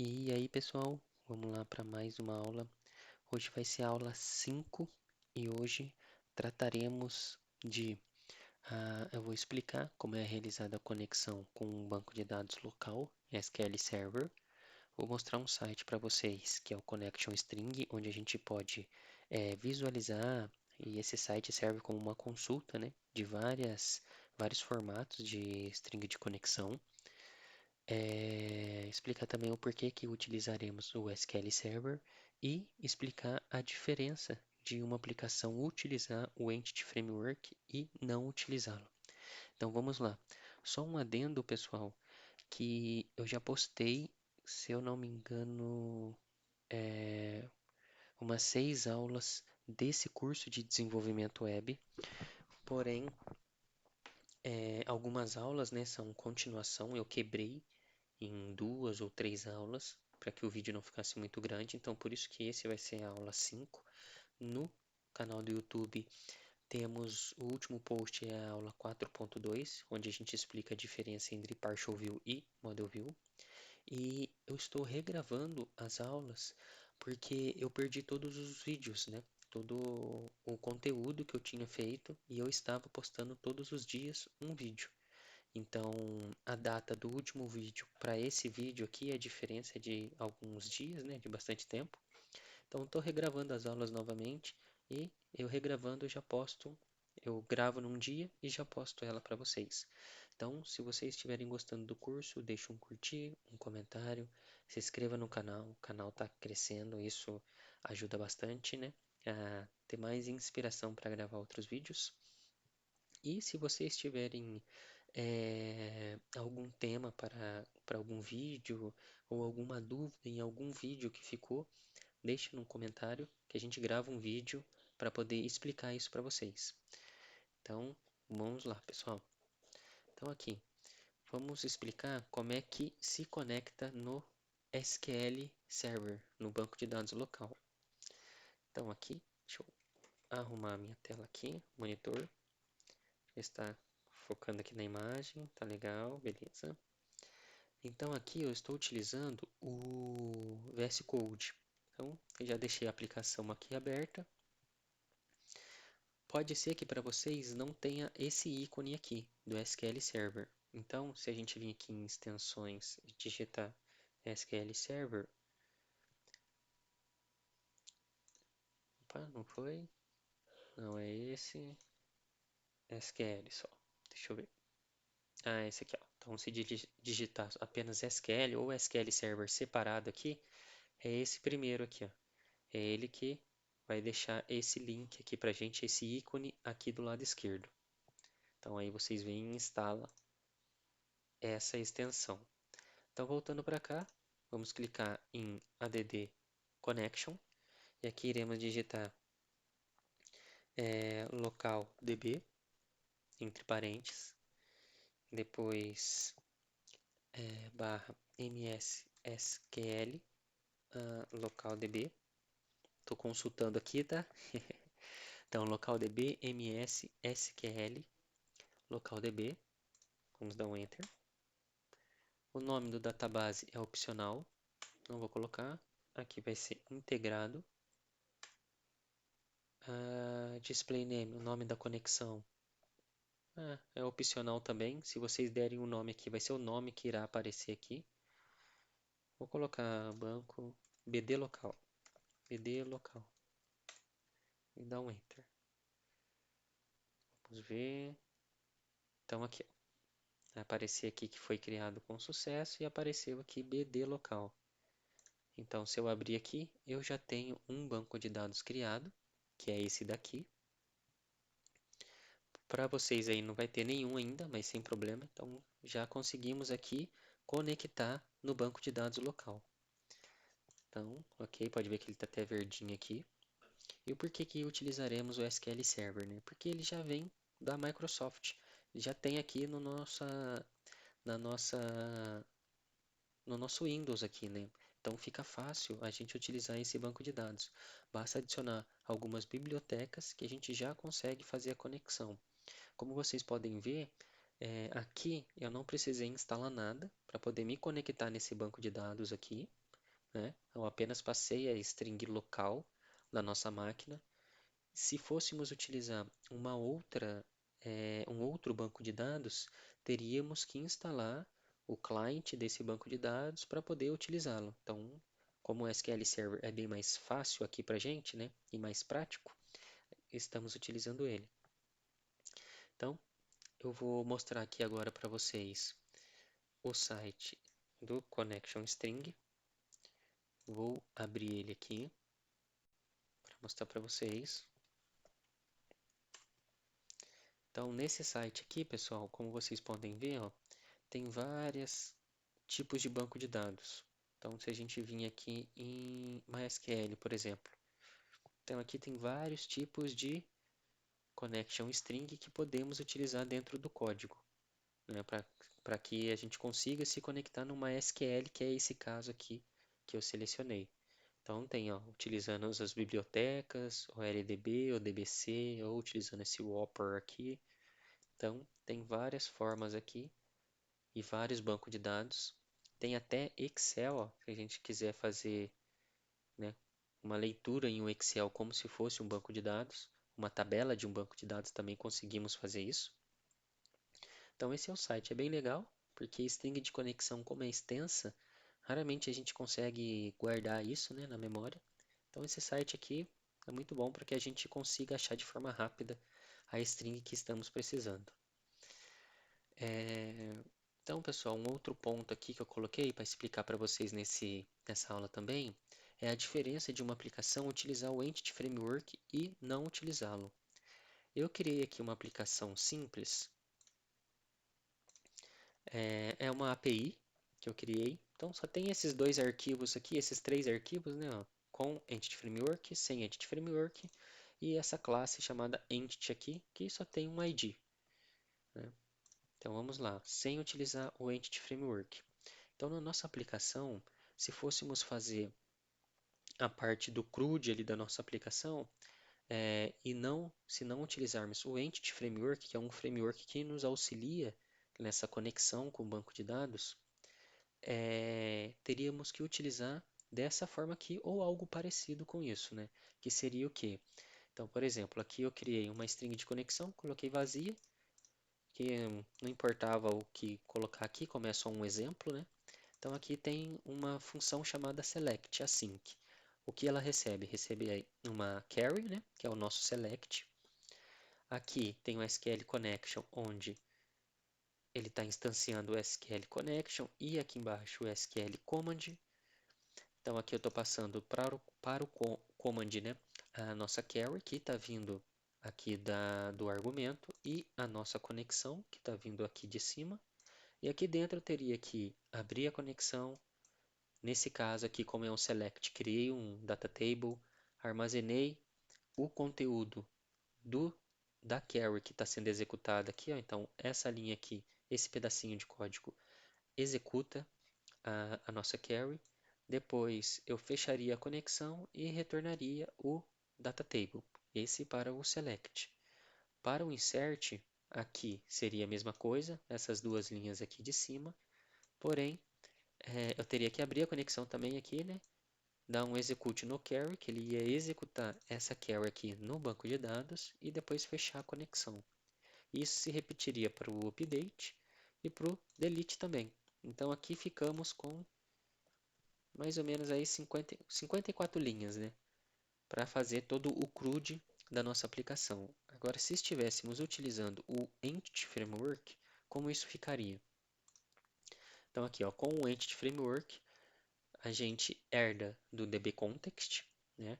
E aí, pessoal, vamos lá para mais uma aula. Hoje vai ser a aula 5 e hoje trataremos de. Eu vou explicar como é realizada a conexão com um banco de dados local, SQL Server. Vou mostrar um site para vocês que é o Connection String, onde a gente pode visualizar, e esse site serve como uma consulta, né, de vários formatos de string de conexão. Explicar também o porquê que utilizaremos o SQL Server e explicar a diferença de uma aplicação utilizar o Entity Framework e não utilizá-lo. Então vamos lá. Só um adendo, pessoal, que eu já postei, se eu não me engano, umas 6 aulas desse curso de desenvolvimento web. Porém, algumas aulas, né, são continuação, eu quebrei em 2 ou 3 aulas para que o vídeo não ficasse muito grande. Então, por isso que esse vai ser a aula 5. No canal do YouTube temos o último post, é a aula 4.2, onde a gente explica a diferença entre Partial View e Model View. E eu estou regravando as aulas porque eu perdi todos os vídeos, né? Todo o conteúdo que eu tinha feito e eu estava postando todos os dias um vídeo. Então, a data do último vídeo para esse vídeo aqui, a diferença é de alguns dias, né, de bastante tempo. Então, estou regravando as aulas novamente e eu regravando eu já posto, eu gravo num dia e já posto ela para vocês. Então, se vocês estiverem gostando do curso, deixe um curtir, um comentário, se inscreva no canal, o canal está crescendo, isso ajuda bastante, né, a ter mais inspiração para gravar outros vídeos. E se vocês tiverem algum tema para algum vídeo ou alguma dúvida em algum vídeo que ficou, deixe no comentário que a gente grava um vídeo para poder explicar isso para vocês. Então, vamos lá, pessoal. Então, aqui, vamos explicar como é que se conecta no SQL Server, no banco de dados local. Então, aqui, deixa eu arrumar a minha tela aqui, monitor. Já está focando aqui na imagem, tá legal, beleza. Então aqui eu estou utilizando o VS Code. Então eu já deixei a aplicação aqui aberta. Pode ser que para vocês não tenha esse ícone aqui do SQL Server. Então se a gente vir aqui em extensões e digitar SQL Server, opa, não foi? Não é esse, SQL só. Deixa eu ver. Ah, esse aqui, ó. Então se digitar apenas SQL ou SQL Server separado aqui, é esse primeiro aqui, ó. É ele que vai deixar esse link aqui pra gente, esse ícone aqui do lado esquerdo. Então aí vocês vêm e instala essa extensão. Então voltando para cá, vamos clicar em add connection e aqui iremos digitar local db entre parênteses, depois barra mssql local db. Estou consultando aqui, tá? Então local db mssql local db. Vamos dar um enter. O nome do database é opcional, não vou colocar. Aqui vai ser integrado. Display name, o nome da conexão. É opcional também. Se vocês derem o nome aqui, vai ser o nome que irá aparecer aqui. Vou colocar banco BD local. BD local. E dar um enter. Vamos ver. Então aqui, ó. Vai aparecer aqui que foi criado com sucesso e apareceu aqui BD local. Então, se eu abrir aqui, eu já tenho um banco de dados criado, que é esse daqui. Para vocês aí não vai ter nenhum ainda, mas sem problema. Então, já conseguimos aqui conectar no banco de dados local. Então, ok, pode ver que ele está até verdinho aqui. E o porquê que utilizaremos o SQL Server, né? Porque ele já vem da Microsoft. Ele já tem aqui na nossa, no nosso Windows aqui, né? Então fica fácil a gente utilizar esse banco de dados. Basta adicionar algumas bibliotecas que a gente já consegue fazer a conexão. Como vocês podem ver, aqui eu não precisei instalar nada para poder me conectar nesse banco de dados aqui. né? Eu apenas passei a string local da nossa máquina. Se fôssemos utilizar um outro banco de dados, teríamos que instalar o client desse banco de dados para poder utilizá-lo. Então, como o SQL Server é bem mais fácil aqui para a gente, né, e mais prático, estamos utilizando ele. Então, eu vou mostrar aqui agora para vocês o site do Connection String. Vou abrir ele aqui para mostrar para vocês. Então, nesse site aqui, pessoal, como vocês podem ver, ó, tem vários tipos de banco de dados. Então, se a gente vir aqui em MySQL, por exemplo, então aqui tem vários tipos de connection string que podemos utilizar dentro do código, né, para que a gente consiga se conectar no MySQL, que é esse caso aqui que eu selecionei. Então tem, ó, utilizando as bibliotecas, o LDB, o DBC, ou utilizando esse Whopper aqui. Então tem várias formas aqui e vários bancos de dados. Tem até Excel, ó, se a gente quiser fazer, né, uma leitura em um Excel como se fosse um banco de dados, uma tabela de um banco de dados também conseguimos fazer isso. Então esse é o site, é bem legal, porque string de conexão como é extensa, raramente a gente consegue guardar isso, né, na memória. Então esse site aqui é muito bom para que a gente consiga achar de forma rápida a string que estamos precisando. Então, pessoal, um outro ponto aqui que eu coloquei para explicar para vocês nessa aula também é a diferença de uma aplicação utilizar o Entity Framework e não utilizá-lo. Eu criei aqui uma aplicação simples, é uma API que eu criei. Então, só tem esses dois arquivos aqui, esses três arquivos, né, ó, com Entity Framework, sem Entity Framework, e essa classe chamada Entity aqui, que só tem um ID, né? Então, vamos lá, sem utilizar o Entity Framework. Então, na nossa aplicação, se fôssemos fazer a parte do CRUD ali da nossa aplicação, se não utilizarmos o Entity Framework, que é um framework que nos auxilia nessa conexão com o banco de dados, teríamos que utilizar dessa forma aqui ou algo parecido com isso, né? Que seria o quê? Então, por exemplo, aqui eu criei uma string de conexão, coloquei vazia, que não importava o que colocar aqui, como é só um exemplo, né? Então aqui tem uma função chamada select async. O que ela recebe? Recebe aí uma carry, né, que é o nosso select. Aqui tem o SQL connection, onde ele está instanciando o SQL connection e aqui embaixo o SQL command. Então aqui eu estou passando para o command, né, a nossa carry que está vindo aqui do argumento e a nossa conexão que está vindo aqui de cima. E aqui dentro eu teria que abrir a conexão. Nesse caso aqui, como é um select, criei um data table, armazenei o conteúdo do da carry que está sendo executada aqui, ó. Então essa linha aqui, esse pedacinho de código executa a nossa carry. Depois eu fecharia a conexão e retornaria o data table, esse para o select. Para o insert, aqui seria a mesma coisa, essas duas linhas aqui de cima, porém eu teria que abrir a conexão também aqui, né? Dar um execute no carry, que ele ia executar essa carry aqui no banco de dados e depois fechar a conexão. Isso se repetiria para o update e para o delete também. Então aqui ficamos com mais ou menos aí 54 linhas, né? Para fazer todo o CRUD da nossa aplicação. Agora, se estivéssemos utilizando o Entity Framework, como isso ficaria? Então aqui, ó, com o Entity Framework, a gente herda do DB Context, né?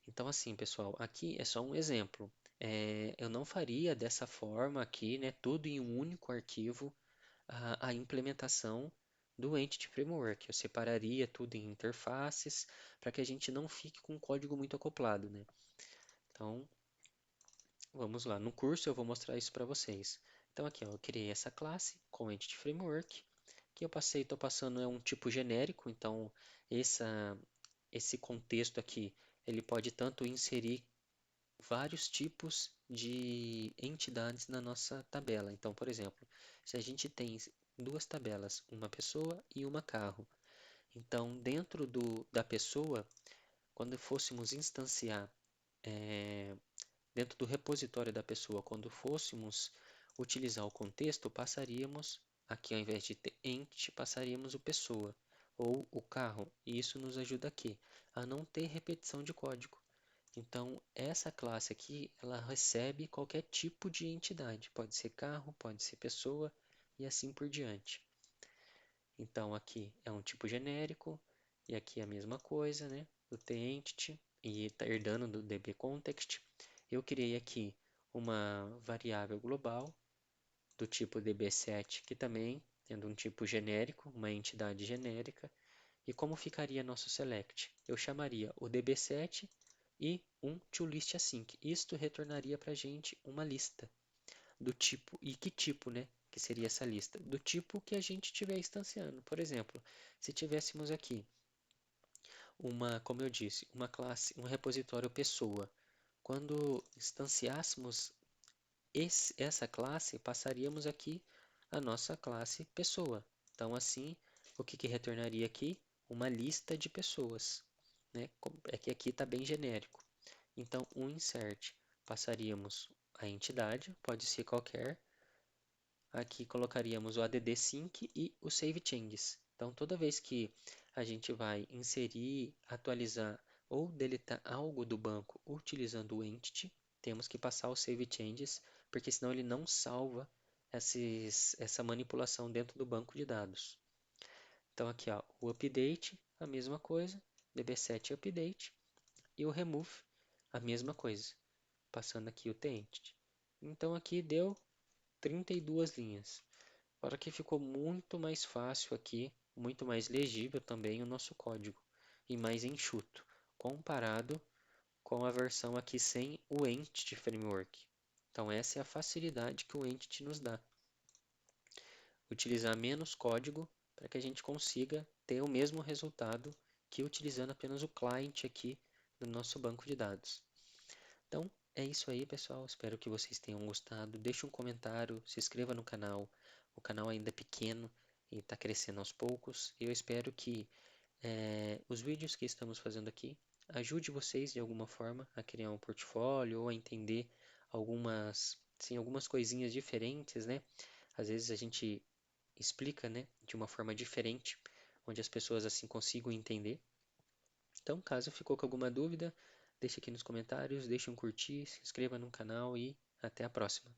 Então, assim, pessoal, aqui é só um exemplo. Eu não faria dessa forma aqui, né, tudo em um único arquivo, a implementação do Entity Framework. Eu separaria tudo em interfaces para que a gente não fique com o código muito acoplado, né? Então, vamos lá. No curso eu vou mostrar isso para vocês. Então, aqui, ó, eu criei essa classe com Entity Framework, que eu estou passando é um tipo genérico, então esse contexto aqui, ele pode tanto inserir vários tipos de entidades na nossa tabela. Então, por exemplo, se a gente tem duas tabelas, uma pessoa e uma carro, Então, dentro da pessoa, quando fôssemos instanciar dentro do repositório da pessoa, quando fôssemos utilizar o contexto, passaríamos, aqui ao invés de ter ent, passaríamos o pessoa ou o carro. E isso nos ajuda aqui a não ter repetição de código. Então, essa classe aqui, ela recebe qualquer tipo de entidade. Pode ser carro, pode ser pessoa e assim por diante. Então, aqui é um tipo genérico e aqui é a mesma coisa, né? Do TEntity e está herdando do dbContext. Eu criei aqui uma variável global do tipo db7, que também tendo um tipo genérico, uma entidade genérica. E como ficaria nosso select? Eu chamaria o db7 e um toListAsync. Isto retornaria para a gente uma lista do tipo, e que tipo, né? Que seria essa lista? Do tipo que a gente estiver instanciando. Por exemplo, se tivéssemos aqui como eu disse, uma classe, um repositório pessoa, quando instanciássemos essa classe, passaríamos aqui a nossa classe pessoa. Então, assim, o que retornaria aqui? Uma lista de pessoas, né? É que aqui está bem genérico. Então, o insert passaríamos a entidade, pode ser qualquer. Aqui colocaríamos o add_sync e o save changes. Então, toda vez que a gente vai inserir, atualizar ou deletar algo do banco utilizando o entity, temos que passar o save changes, porque senão ele não salva essa manipulação dentro do banco de dados. Então, aqui ó, o update, a mesma coisa, db7 update, e o remove, a mesma coisa, passando aqui o tEntity. Então, aqui deu 32 linhas. Fora que ficou muito mais fácil aqui, muito mais legível também o nosso código e mais enxuto, comparado com a versão aqui sem o Entity Framework. Então essa é a facilidade que o Entity nos dá. Utilizar menos código para que a gente consiga ter o mesmo resultado que utilizando apenas o client aqui no nosso banco de dados. Então é isso aí, pessoal. Espero que vocês tenham gostado. Deixe um comentário, se inscreva no canal. O canal ainda é pequeno e está crescendo aos poucos. Eu espero que os vídeos que estamos fazendo aqui ajude vocês de alguma forma a criar um portfólio ou a entender algumas coisinhas diferentes, né? Às vezes a gente explica, né, de uma forma diferente, onde as pessoas assim consigam entender. Então, caso ficou com alguma dúvida, deixe aqui nos comentários, deixe um curtir, se inscreva no canal e até a próxima.